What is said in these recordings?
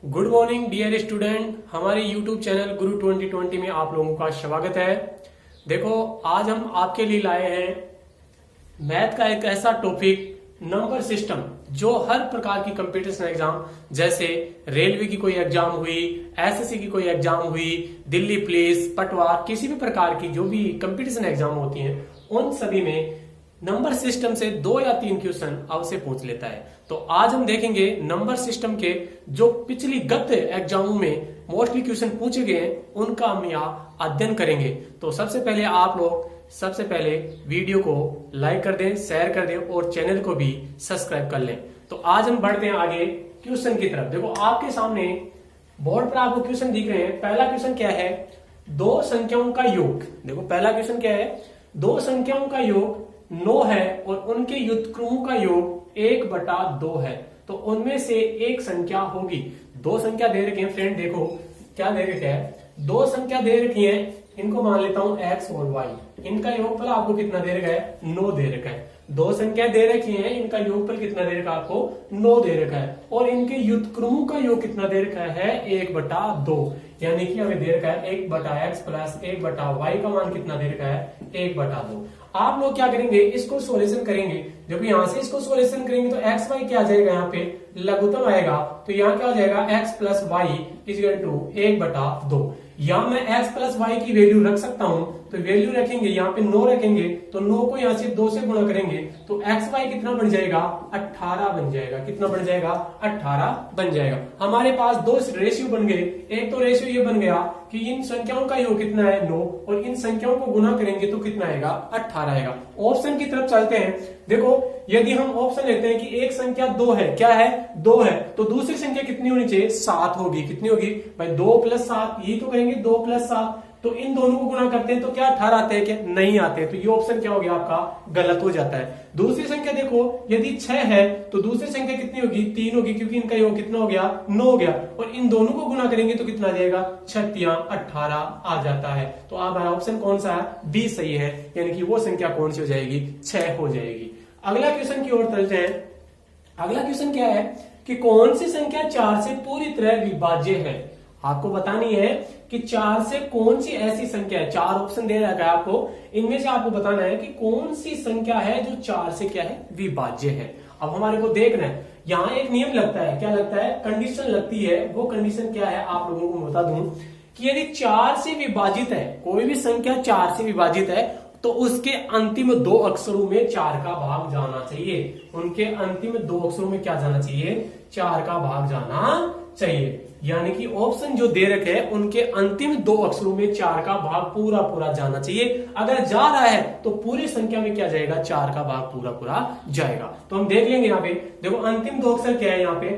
Good morning dear student, हमारे YouTube channel गुरु 2020 में आप लोगों का स्वागत है। देखो, आज हम आपके लिए लाए हैं मैथ का एक ऐसा टॉपिक, नंबर सिस्टम, जो हर प्रकार की कंपटीशन एग्जाम, जैसे रेलवे की कोई एग्जाम हुई, एसएससी की कोई एग्जाम हुई, दिल्ली पुलिस, पटवार, किसी भी प्रकार की जो भी कंपटीशन एग्जाम होती हैं, उन सभी में नंबर सिस्टम से 2 या 3 क्वेश्चन अवश्य पूछ लेता है। तो आज हम देखेंगे नंबर सिस्टम के जो पिछली गत एग्जामों में मोस्टली क्वेश्चन पूछे गए हैं, उनका हम यहाँ अध्ययन करेंगे। तो सबसे पहले वीडियो को लाइक कर दें, शेयर कर दें और चैनल को भी सब्सक्राइब कर लें। तो आज हम बढ़ते हैं आगे क्वेश्चन की तरफ। देखो, आपके सामने बोर्ड पर आपको क्वेश्चन दिख रहे हैं। पहला क्वेश्चन क्या है? दो संख्याओं का योग। देखो, पहला क्वेश्चन क्या है? दो संख्याओं का योग 9 है और उनके व्युत्क्रमों का योग 1/2 है, तो उनमें से एक संख्या होगी। दो संख्या दे रखी है फ्रेंड, देखो क्या दे रखे है, दो संख्या दे रखी है, इनको मान लेता हूं x और y। इनका योगफल आपको कितना दे रखा है? 9 दे रखा है। दो संख्या दे रखी है, इनका योगफल कितना दे रखा है आपको? 9 दे रखा है। और इनके व्युत्क्रमों का योग कितना दे रखा है? 1/2। यानी कि हमें दे रखा है 1/x प्लस 1/y का मान कितना दे रखा है? 1/2। आप लोग क्या करेंगे, इसको सोल्यूशन करेंगे। देखो, यहां से इसको सोल्यूशन करेंगे तो एक्स वाई क्या आ जाएगा? यहाँ पे लघुत्तम आएगा, तो यहाँ क्या हो जाएगा? x plus Y equal to 1/2। यहाँ मैं x प्लस वाई की वैल्यू रख सकता हूं, तो वैल्यू रखेंगे, यहाँ पे 9 रखेंगे, तो 9 को यहाँ से 2 से गुणा करेंगे, तो एक्स वाई कितना बन जाएगा? 18 बन जाएगा। कितना बन जाएगा? 18 बन जाएगा। हमारे पास दो रेशियो बन गए। एक तो रेशियो ये बन गया कि इन संख्याओं का योग कितना है? 9, और इन संख्याओं को गुना करेंगे तो कितना आएगा? 18 आएगा। ऑप्शन की तरफ चलते हैं। देखो, यदि हम ऑप्शन लेते हैं कि एक संख्या 2 है, क्या है? 2 है, तो दूसरी संख्या कितनी होनी चाहिए? 7 होगी। कितनी होगी भाई? 2 + 7, यही तो करेंगे, 2 + 7। तो इन दोनों को गुणा करते हैं तो क्या 18 आते हैं? क्या नहीं आते? तो ये ऑप्शन क्या हो गया आपका? गलत हो जाता है। दूसरी संख्या देखो, यदि 6 है तो दूसरी संख्या कितनी होगी? 3 होगी, क्योंकि इनका योग कितना हो गया? 9 हो गया। और इन दोनों को गुणा करेंगे तो कितना आ जाएगा? 6 18 आ जाता है। तो आप ऑप्शन कौन सा है? बी सही है। यानी कि वो संख्या कौन सी हो जाएगी? 6 हो जाएगी। अगला क्वेश्चन की ओर चलते हैं। अगला क्वेश्चन क्या है कि कौन सी संख्या 4 से पूरी तरह विभाज्य है? आपको बतानी है कि 4 से कौन सी ऐसी संख्या है। 4 ऑप्शन दे रखा है आपको, इनमें से आपको बताना है कि कौन सी संख्या है जो 4 से क्या है? विभाज्य है। अब हमारे को देखना है, यहाँ एक नियम लगता है। क्या लगता है? कंडीशन लगती है। वो कंडीशन क्या है आप लोगों को बता दूं कि यदि 4 से विभाजित है, कोई भी संख्या 4 से विभाजित है, तो उसके अंतिम 2 अक्षरों में 4 का भाग जाना चाहिए। उनके अंतिम 2 अक्षरों में क्या जाना चाहिए? 4 का भाग जाना चाहिए। यानी कि ऑप्शन जो दे रखे हैं, उनके अंतिम 2 अक्षरों में 4 का भाग पूरा जाना चाहिए। अगर जा रहा है तो पूरी संख्या में क्या जाएगा? 4 का भाग पूरा जाएगा। तो हम देख लेंगे यहाँ पे। देखो, अंतिम 2 अक्षर क्या है? यहाँ पे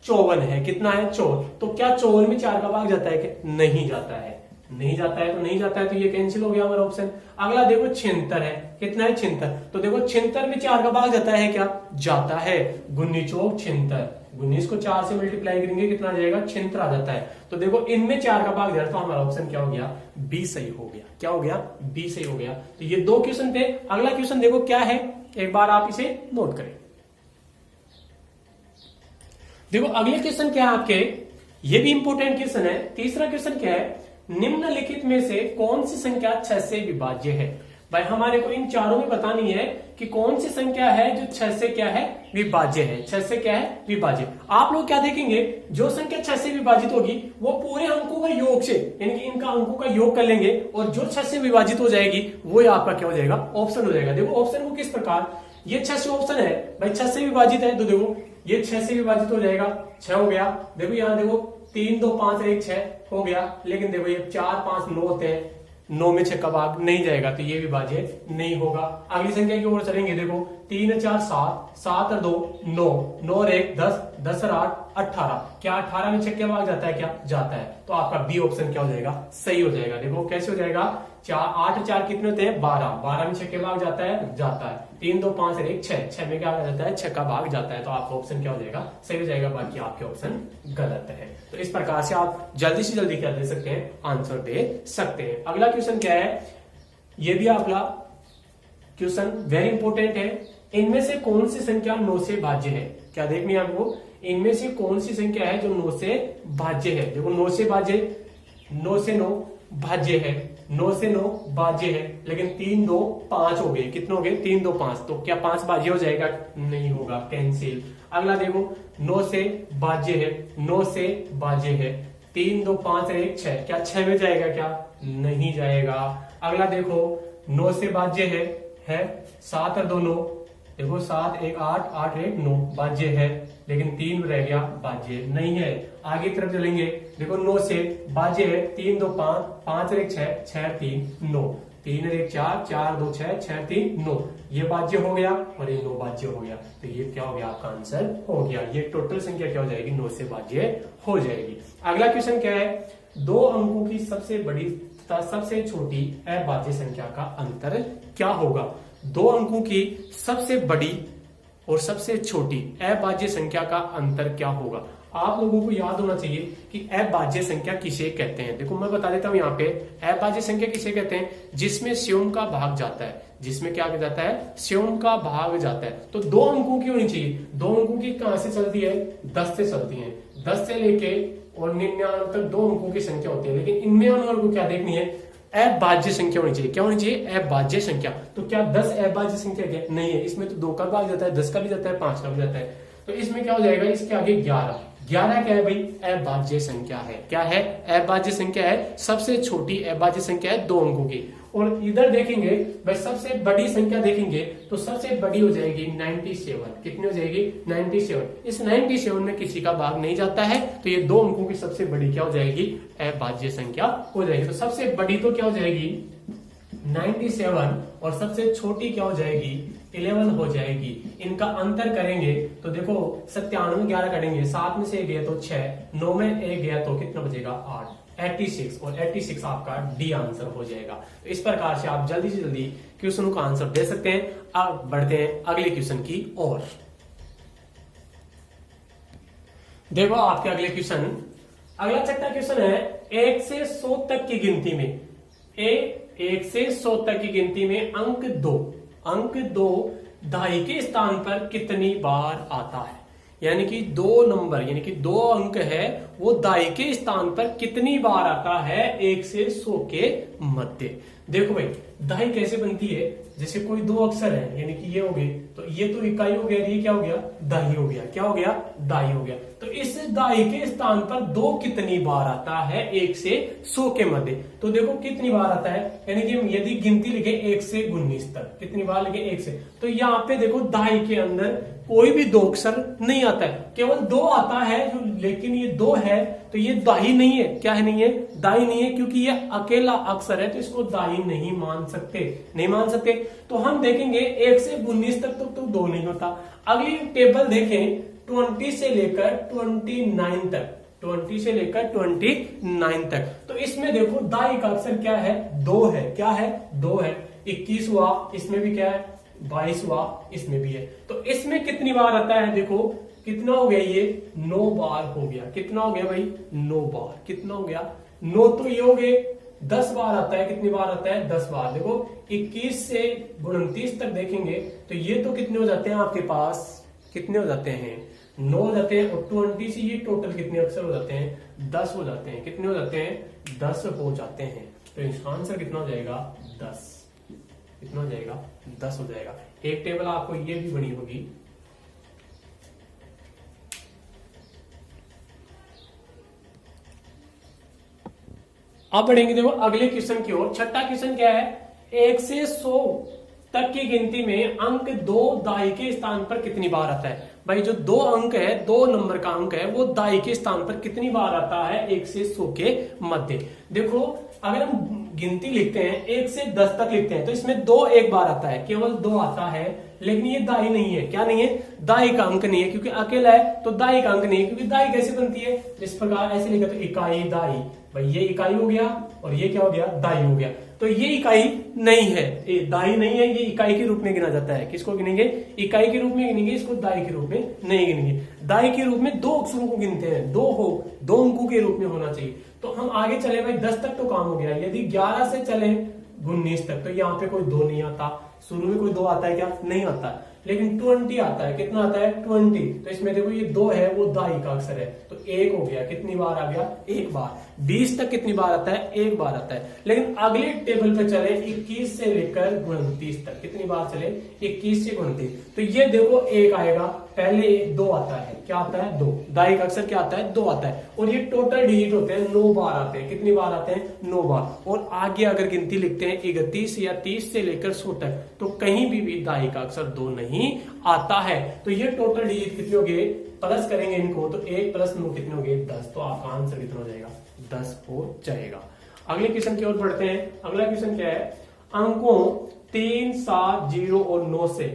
54 है। कितना है? 54। तो क्या 54 में 4 का भाग जाता है? क्या नहीं जाता है? नहीं जाता है, तो नहीं जाता है, तो ये कैंसिल हो गया हमारा ऑप्शन। अगला देखो, 76 है। कितना है? 76। तो देखो, 76 में 4 का भाग जाता है क्या? जाता है। 19 चौक 76, 19 को 4 से मल्टीप्लाई करेंगे, कितना आ जाएगा? 76 आ जाता है। तो देखो, इनमें 4 का भाग जा रहा है, तो हमारा ऑप्शन क्या हो गया? बी सही हो गया। क्या हो गया? बी सही हो गया। तो ये 2 क्वेश्चन थे। अगला क्वेश्चन देखो क्या है, एक बार आप इसे नोट करें। देखो, अगले क्वेश्चन क्या है आपके, ये भी इंपोर्टेंट क्वेश्चन है। तीसरा क्वेश्चन क्या है? निम्नलिखित में से कौन सी संख्या 6 से विभाज्य है? भाई, हमारे को इन चारों में बतानी है कि कौन सी संख्या है जो 6 से क्या है? विभाज्य है। 6 से क्या है? विभाज्य। आप लोग क्या देखेंगे, जो संख्या 6 से विभाजित होगी वो पूरे अंकों का योग से, यानी कि इनका अंकों का योग कर लेंगे, और जो 6 से विभाजित हो जाएगी वो आपका क्या हो जाएगा? ऑप्शन हो जाएगा। देखो, ऑप्शन को किस प्रकार, ये 6 से ऑप्शन है भाई, 6 से विभाजित है, तो देखो ये 6 से विभाजित हो जाएगा, 6 हो गया। देखो, यहाँ देखो 3 2 5 1 6 हो गया। लेकिन देखो, ये 4 5 9 होते हैं, 9 में 6 का भाग नहीं जाएगा, तो ये विभाज्य नहीं होगा। अगली संख्या की ओर चलेंगे। देखो, 3 4 7, 7 और 2 9, 9 और 1 10, 10 और 8 18। क्या 18 में 6 का भाग जाता है? क्या जाता है? तो आपका बी ऑप्शन क्या हो जाएगा? सही हो जाएगा। देखो कैसे हो जाएगा, 8 और 4 कितने होते हैं? 12, 12 में 6 के भाग जाता है? जाता है। 3 2 5 और 1 6, 6 में क्या जाता है? 6 का भाग जाता है। तो आपका ऑप्शन क्या हो जाएगा? सही हो जाएगा। बाकी आपके ऑप्शन गलत है। तो इस प्रकार से आप जल्दी से जल्दी क्या दे सकते हैं? आंसर दे सकते हैं। अगला क्वेश्चन क्या है? ये भी आपका क्वेश्चन वेरी इंपॉर्टेंट है। इनमें से कौन सी संख्या 9 से भाज्य है? क्या देखनी है आपको? इनमें से कौन सी संख्या है जो 9 से भाज्य है? देखो 9 से भाज्य, 9 से 9 भाज्य है, 9 से 9 भाज्य है, लेकिन 3 2 5 हो गए। कितने हो गए? 3 2 5। तो क्या 5 भाज्य हो जाएगा? नहीं होगा, कैंसिल। अगला देखो 9 से भाज्य है, 9 से भाज्य है, 3 2 5 और 1 6। क्या 6 में जाएगा? क्या नहीं जाएगा। अगला देखो 9 से भाज्य है 7 और 2 9। देखो 7 1 8 8 1 9 भाज्य है, लेकिन 3 रह गया भाज्य नहीं है। आगे की तरफ चलेंगे, देखो 9 से भाज्य है 3 2 5 5 और 1 6 6 3 9, 3 और 1 4 4 2 6 6 3 9। ये भाज्य हो गया और ये 9 भाज्य हो गया। तो ये क्या हो गया? आपका आंसर हो गया। ये टोटल संख्या क्या हो जाएगी? 9 से भाज्य हो जाएगी। अगला क्वेश्चन क्या है? 2 अंकों की सबसे बड़ी तथा सबसे छोटी अभाज्य संख्या का अंतर क्या होगा? 2 अंकों की सबसे बड़ी और सबसे छोटी अभाज्य संख्या का अंतर क्या होगा? आप लोगों को याद होना चाहिए कि अभाज्य संख्या किसे कहते हैं। देखो मैं बता देता हूं यहाँ पे, अभाज्य संख्या किसे कहते हैं? जिसमें स्वयं का भाग जाता है। जिसमें क्या जाता है? स्वयं का भाग जाता है। तो 2 अंकों की होनी चाहिए। 2 अंकों की कहां से चलती है? 10 से चलती है। 10 से लेके और 99 तक 2 अंकों की संख्या होती है, लेकिन इनमें हमारे को क्या देखनी है? अभाज्य संख्या होनी चाहिए। क्या होनी चाहिए? अभाज्य संख्या। तो क्या 10 अभाज्य संख्या क्या? नहीं है। इसमें तो 2 का भाग जाता है, 10 का भी जाता है, 5 का भी जाता है। तो इसमें क्या हो जाएगा? इसके आगे 11। 11 क्या है भाई? अभाज्य संख्या है। क्या है? अभाज्य संख्या है। सबसे छोटी अभाज्य संख्या है 2 अंकों की। और इधर देखेंगे भाई, सबसे बड़ी संख्या देखेंगे तो सबसे बड़ी हो जाएगी 97। कितनी हो जाएगी? 97। इस 97 में किसी का भाग नहीं जाता है, तो ये 2 अंकों की सबसे बड़ी क्या हो जाएगी? अभाज्य संख्या हो जाएगी। तो सबसे बड़ी तो क्या हो जाएगी? 97 और सबसे छोटी क्या हो जाएगी? 11 हो जाएगी। इनका अंतर करेंगे तो देखो 97 में 11 करेंगे, 7 में से 1 गया तो 6, 9 में 1 गया तो कितना बचेगा? 8। 86 और 86 आपका डी आंसर हो जाएगा। तो इस प्रकार से आप जल्दी से जल्दी क्वेश्चन का आंसर दे सकते हैं। अब बढ़ते हैं अगले क्वेश्चन की ओर। देखो आपके अगले क्वेश्चन, अगला छठा क्वेश्चन है 1 से 100 तक की गिनती में 1 से 100 तक की गिनती में अंक 2 दहाई के स्थान पर कितनी बार आता है? यानी कि 2 नंबर यानी कि 2 अंक है, वो दाई के स्थान पर कितनी बार आता है 1 से 100 के मध्य। देखो भाई, दाई कैसे बनती है? जैसे कोई 2 अक्षर है, यानी कि ये हो गए, तो ये तो इकाई हो गया, ये क्या हो गया? दाई हो गया। क्या हो गया? दाई हो गया। तो इस दाई के स्थान पर 2 कितनी बार आता है 1 से 100 के मध्य? तो देखो कितनी बार आता है, यानी कि यदि गिनती लिखे 1 से 19 तक, कितनी बार लिखे? 1 से। तो यहाँ पे देखो दाई के अंदर कोई भी 2 अक्षर नहीं आता है, केवल 2 आता है, लेकिन ये 2 है तो ये दाई नहीं है। क्या है? नहीं है, दाई नहीं है, क्योंकि ये अकेला अक्षर है, तो इसको दाई नहीं मान सकते। तो हम देखेंगे 1 से 19 तक तो 2 नहीं होता। अगली टेबल देखें 20 से लेकर 29 तक, 20 से लेकर 29 तक, तो इसमें देखो दाई का अक्षर क्या है? 2 है। क्या है? 2 है। 21 हुआ, इसमें भी क्या है? 22 हुआ, इसमें भी है। तो इसमें कितनी बार आता है? देखो कितना हो गया? ये 9 बार हो गया। कितना हो गया भाई? 9 बार। कितना हो गया? 9 तो ये हो गए, 10 बार आता है। कितनी बार आता है? 10 बार। देखो 21 से 29 तक देखेंगे तो ये तो कितने हो जाते हैं आपके पास? कितने हो जाते हैं? 9 हो जाते हैं। और 20 से ये टोटल कितने अक्षर हो जाते हैं? 10 हो जाते हैं। कितने हो जाते हैं? 10 हो जाते हैं। तो इसका आंसर कितना हो जाएगा? 10। कितना हो जाएगा? 10 हो जाएगा। एक टेबल आपको ये भी बनी होगी, अब बढ़ेंगे देखो अगले क्वेश्चन की ओर। छठा क्वेश्चन क्या है? 1 से 100 तक की गिनती में अंक 2 दाई के स्थान पर कितनी बार आता है? भाई जो 2 अंक है, 2 नंबर का अंक है, वो दाई के स्थान पर कितनी बार आता है 1 से 100 के मध्य? देखो अगर हम गिनती लिखते हैं 1 से 10 तक लिखते हैं तो इसमें 2 एक बार आता है, केवल 2 आता है, लेकिन ये दाई नहीं है। क्या नहीं है? दाई का अंक नहीं है, क्योंकि अकेला है तो दाई का अंक नहीं है। क्योंकि दाई कैसे बनती है? इस प्रकार ऐसे लिखा तो इकाई दाई, भाई ये इकाई हो गया और ये क्या हो गया? दाई हो गया। तो ये इकाई नहीं है, ये दाई नहीं है, ये इकाई के रूप में गिना जाता है। किसको गिनेंगे? इकाई के रूप में गिनेंगे, इसको दाई के रूप में नहीं गिनेंगे। दाई के रूप में 2 अक्षरों को गिनते हैं, 2 अंकों के रूप में होना चाहिए। तो हम आगे चले भाई, 10 तक तो काम हो गया। यदि 11 से चले 19 तक तो यहाँ पे कोई 2 नहीं आता, शुरू में कोई 2 आता है क्या? नहीं आता है, लेकिन 20 आता है। कितना आता है? 20। तो इसमें देखो ये 2 है वो दाई का अक्षर है, तो 1 हो गया। कितनी बार आ गया? 1 बार। 20 तक कितनी बार आता है? 1 बार आता है। लेकिन अगले टेबल पे चले 21 से लेकर 29 तक, कितनी बार चले? 21 से 29। तो ये देखो 1 आएगा, पहले 2 आता है। क्या आता है? 2। दाई का अक्षर क्या आता है? 2 आता है। और ये टोटल डिजिट होते हैं, 9 बार आते हैं। कितनी बार आते हैं? 9 बार। और आगे अगर गिनती लिखते हैं 31 या 30 से लेकर 100 तक, तो कहीं भी दाई का अक्षर 2 नहीं आता है। तो ये टोटल डिजिट कितने हो गए? प्लस करेंगे इनको तो 1 + 9 कितने हो गए? 10। तो आपका आंसर कितना हो जाएगा? 10 हो जाएगा। अगले क्वेश्चन की ओर बढ़ते हैं। अगला क्वेश्चन क्या है? अंकों 3, 7, 0 और 9 से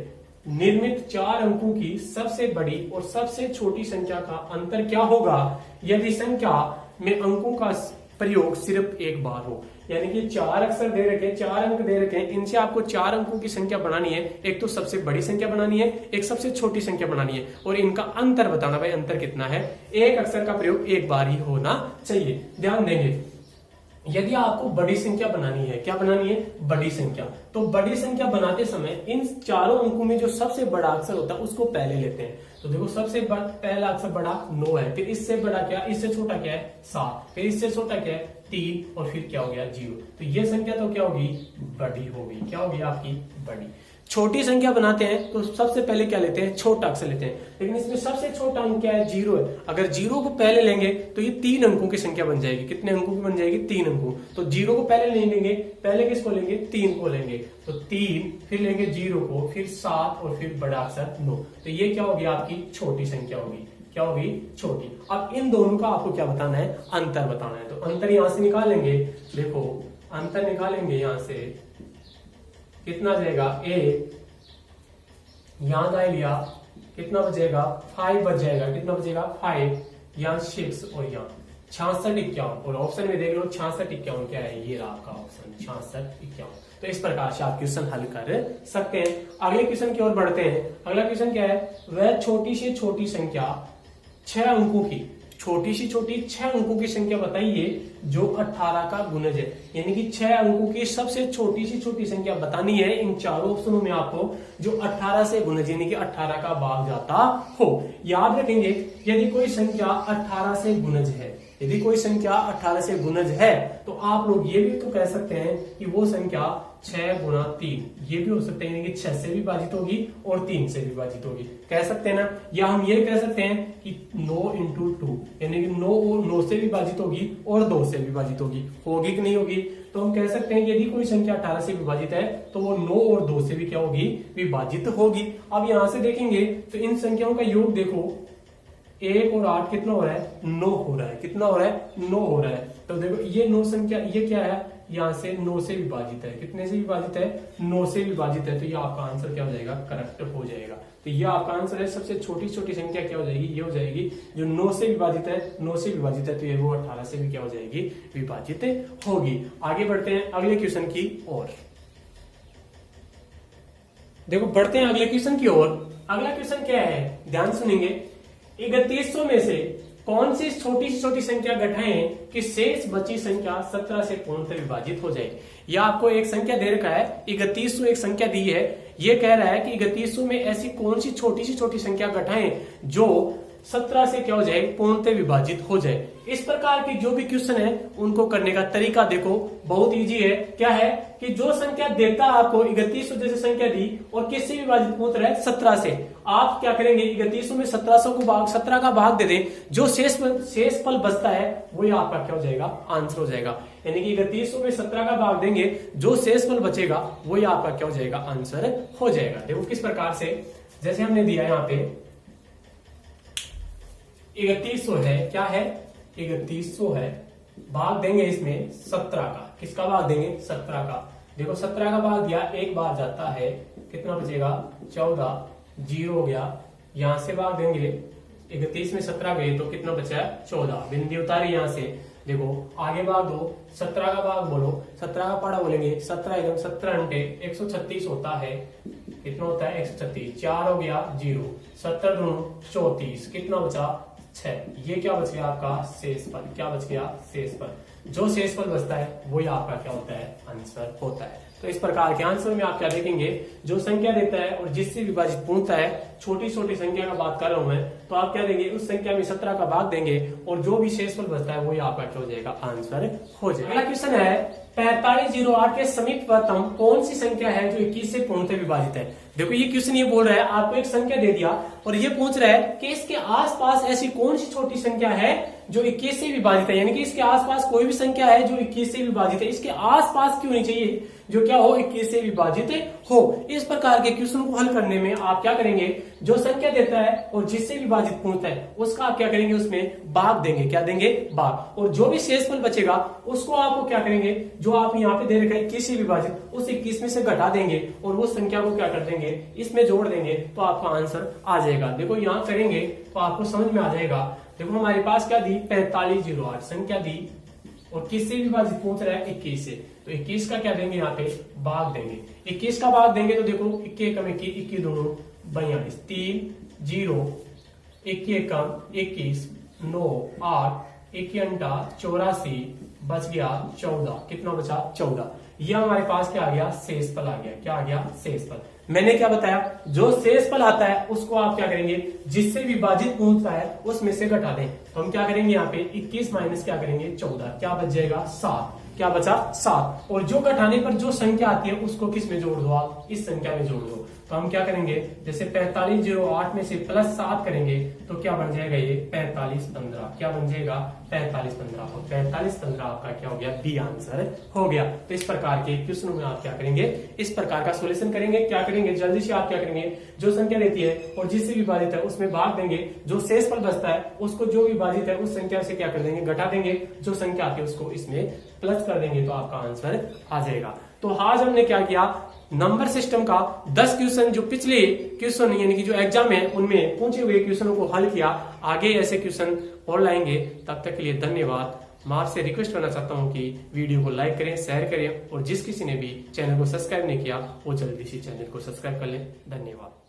निर्मित 4 अंकों की सबसे बड़ी और सबसे छोटी संख्या का अंतर क्या होगा यदि संख्या में अंकों का प्रयोग सिर्फ एक बार हो? यानी कि 4 अक्षर दे रखे, 4 अंक दे रखे हैं, इनसे आपको 4 अंकों की संख्या बनानी है। एक तो सबसे बड़ी संख्या बनानी है, एक सबसे छोटी संख्या बनानी है, और इनका अंतर बताना। भाई अंतर कितना है? एक अक्षर का प्रयोग एक बार ही होना चाहिए। ध्यान देंगे, यदि आपको बड़ी संख्या बनानी है, क्या बनानी है? बड़ी संख्या। तो बड़ी संख्या बनाते समय इन चारों अंकों में जो सबसे बड़ा अक्षर होता है उसको पहले लेते हैं। तो देखो सबसे पहला अक्षर बड़ा 9 है, फिर इससे बड़ा क्या, इससे छोटा क्या है? 7, फिर इससे छोटा क्या है? 3, और फिर क्या हो गया? 0। तो ये संख्या तो क्या होगी? बड़ी होगी। क्या होगी आपकी? बड़ी। छोटी संख्या बनाते हैं तो सबसे पहले क्या लेते हैं? छोटा अक्षर लेते हैं। लेकिन इसमें सबसे छोटा अंक क्या है? 0 है। अगर 0 को पहले लेंगे तो ये 3 अंकों की संख्या बन जाएगी। कितने अंकों की बन जाएगी? 3 अंकों। तो 0 को पहले नहीं लेंगे, पहले किसको लेंगे? 3 को लेंगे। तो 3, फिर लेंगे 0 को, फिर 7, और फिर बड़ा अक्षर 9। तो ये क्या होगी? आपकी छोटी संख्या होगी। क्या होगी? छोटी। अब इन दोनों का आपको क्या बताना है? अंतर बताना है। तो अंतर यहां से निकालेंगे। देखो अंतर निकालेंगे यहां से, कितना जाएगा? 1, यहां दाई लिया, कितना बचेगा? 5 बच जाएगा। कितना बचेगा? 5, यहाँ 6, और यहाँ 66, 51। और ऑप्शन में देख लो 66, 51 क्या है? ये रहा आपका ऑप्शन 66, 51। तो इस प्रकार से आप क्वेश्चन हल कर सकते हैं। अगले क्वेश्चन की ओर बढ़ते हैं। अगला क्वेश्चन क्या है? वह छोटी से छोटी संख्या 6 अंकों की, छोटी सी छोटी 6 अंकों की संख्या बताइए जो 18 का गुणज है। यानी कि 6 अंकों की सबसे छोटी सी छोटी संख्या बतानी है इन चारों ऑप्शनों में आपको, जो 18 से गुणज यानी कि 18 का भाग जाता हो। याद रखेंगे, यदि कोई संख्या 18 से गुणज है, यदि कोई संख्या 18 से गुणज है, तो आप लोग ये भी तो कह सकते हैं कि वो संख्या 6 × 3, ये भी हो सकता है, यानी कि 6 से भी विभाजित होगी और 3 से भी विभाजित होगी, कह सकते हैं ना। या हम ये कह सकते हैं कि 9 × 2, यानी कि 9 और 9 से विभाजित होगी और 2 से विभाजित होगी कि नहीं होगी? तो हम कह सकते हैं कि यदि कोई संख्या 18 से विभाजित है तो वो 9 और 2 से भी क्या होगी? विभाजित होगी। अब यहां से देखेंगे तो इन संख्याओं का योग देखो, 1 और 8 कितना हो रहा है? 9 हो रहा है। कितना हो रहा है? 9 हो रहा है। तो देखो ये 9 संख्या, ये क्या है? यहां से 9 से विभाजित है। कितने से विभाजित है? 9 से विभाजित है। तो ये आपका आंसर क्या हो जाएगा? करेक्ट हो जाएगा। तो ये आपका आंसर है। सबसे छोटी छोटी संख्या क्या हो जाएगी? ये हो जाएगी जो 9 से विभाजित है। 9 से विभाजित है तो ये वो 18 से भी क्या हो जाएगी? विभाजित होगी। आगे बढ़ते हैं अगले क्वेश्चन की ओर। देखो बढ़ते हैं अगले क्वेश्चन की ओर। अगला क्वेश्चन क्या है? ध्यान सुनेंगे। 3100 में से कौन सी छोटी संख्या घटाएं कि शेष बची संख्या 17 से पूर्णतः विभाजित हो जाए? या आपको एक संख्या दे रखा है 3100, एक संख्या दी है, ये कह रहा है कि 3100 में ऐसी कौन सी छोटी संख्या घटाएं जो 17 से क्या हो जाए? पूर्णतः विभाजित हो जाए। इस प्रकार के जो भी क्वेश्चन है उनको करने का तरीका देखो, बहुत इजी है। क्या है कि जो संख्या देता है आपको 3100 जैसे संख्या दी और किससे विभाजित पूछ रहा है? 17 से। आप क्या करेंगे? 3100 में 17 का भाग दे दें, जो शेष फल बचता है वही आपका क्या हो जाएगा? आंसर हो जाएगा। यानी कि 3100 में 17 का भाग देंगे, जो शेष फल बचेगा वही आपका क्या हो जाएगा? आंसर हो जाएगा। देखो किस प्रकार से, जैसे हमने दिया यहाँ पे 3100 है, क्या है? 3100 है, भाग देंगे इसमें 17 का। किसका भाग देंगे? 17 का। देखो 17 का भाग दिया, एक बार जाता है, कितना बचेगा? 14, 0 हो गया। यहां से भाग देंगे, 31 में 17 गए तो कितना बचा? 14। बिंदी उतारी यहां से। देखो आगे भाग दो, 17 का भाग बोलो, 17 का पाड़ा बोलेंगे, 17 एकदम 17 अंटे 136 होता है। कितना होता है? 136। 4 हो गया 0, 17 दूनी 34, कितना बचा? 6। ये क्या बच गया आपका? शेष फल। क्या बच गया? शेष फल। जो शेष फल बचता है वही आपका क्या होता है? आंसर होता है। तो इस प्रकार के आंसर में आप क्या देखेंगे, जो संख्या देता है और जिससे विभाजित पूछता है, छोटी छोटी संख्या का बात कर रहा हूं मैं, तो आप क्या देंगे, उस संख्या में 17 का भाग देंगे और जो भी शेषफल बचता है वही आपका क्या हो जाएगा, आंसर हो जाएगा। अगला क्वेश्चन है 4508 के समीपतम कौन सी संख्या है जो 21 से पूर्णतः विभाजित है। देखो ये क्वेश्चन ये बोल रहा है, आपको एक संख्या दे दिया और ये पूछ रहा है कि इसके आसपास ऐसी कौन सी छोटी संख्या है जो 21 से विभाजित है, यानी कि इसके आसपास कोई भी संख्या है जो 21 से विभाजित है, इसके आसपास क्यों नहीं चाहिए जो क्या हो, 21 से विभाजित हो। इस प्रकार के क्वेश्चन को हल करने में आप क्या करेंगे, जो संख्या देता है और जिससे विभाजित पूछता है उसका आप क्या करेंगे, उसमें भाग देंगे, क्या देंगे, भाग, और जो भी शेषफल बचेगा उसको आपको क्या करेंगे, जो आप यहाँ पे दे रखा है 21 से विभाजित, उस 21 में से घटा देंगे और वो संख्या को क्या कर देंगे, इसमें जोड़ देंगे, तो आपका आंसर आ जाएगा। देखो यहाँ करेंगे तो आपको समझ में आ जाएगा। देखो हमारे पास क्या दी, 4508 संख्या दी और किससे विभाजित पूछ रहा है, 21 से, तो 21 का क्या देंगे, यहाँ पे भाग देंगे। 21 का भाग देंगे तो देखो 21 कम 21 दोनों 42, 3 0, 21 कम 21 9 8, 1 अंटा 84, बच गया 14, कितना बचा 14। यह हमारे पास क्या आ गया, शेषफल आ गया। क्या आ गया, शेषफल। मैंने क्या बताया, जो शेषफल आता है उसको आप क्या करेंगे, जिससे विभाजित पूछता है उसमें से घटा दें। तो हम क्या करेंगे, यहाँ पे 21 माइनस क्या करेंगे 14, क्या बच जाएगा 7, क्या बचा 7, और जो घटाने पर जो संख्या आती है उसको किस में जोड़ दो, आप इस संख्या में जोड़ दो। तो हम क्या करेंगे, जैसे 4508 में से प्लस 7 करेंगे तो क्या बन जाएगा, ये 4515, क्या बन जाएगा 4515, और 4515 आपका क्या हो गया, बी आंसर हो गया। तो इस प्रकार के क्वेश्चनों में आप क्या करेंगे, इस प्रकार का सोल्यूशन करेंगे। क्या करेंगे, जल्दी से आप क्या करेंगे, जो संख्या देती है और जिससे विभाजित है उसमें भाग देंगे, जो शेषफल बचता है उसको जो विभाजित है उस संख्या से क्या कर देंगे, घटा देंगे, जो संख्या आती है उसको इसमें प्लस कर देंगे, तो आपका आंसर आ जाएगा। तो आज हमने क्या किया, नंबर सिस्टम का 10 क्वेश्चन जो पिछले क्वेश्चन यानी कि जो एग्जाम है उनमें पूछे हुए क्वेश्चनों को हल किया। आगे ऐसे क्वेश्चन और लाएंगे, तब तक के लिए धन्यवाद। मैं आपसे रिक्वेस्ट करना चाहता हूं कि वीडियो को लाइक करें, शेयर करें, और जिस किसी ने भी चैनल को सब्सक्राइब नहीं किया वो जल्दी से चैनल को सब्सक्राइब कर लें। धन्यवाद।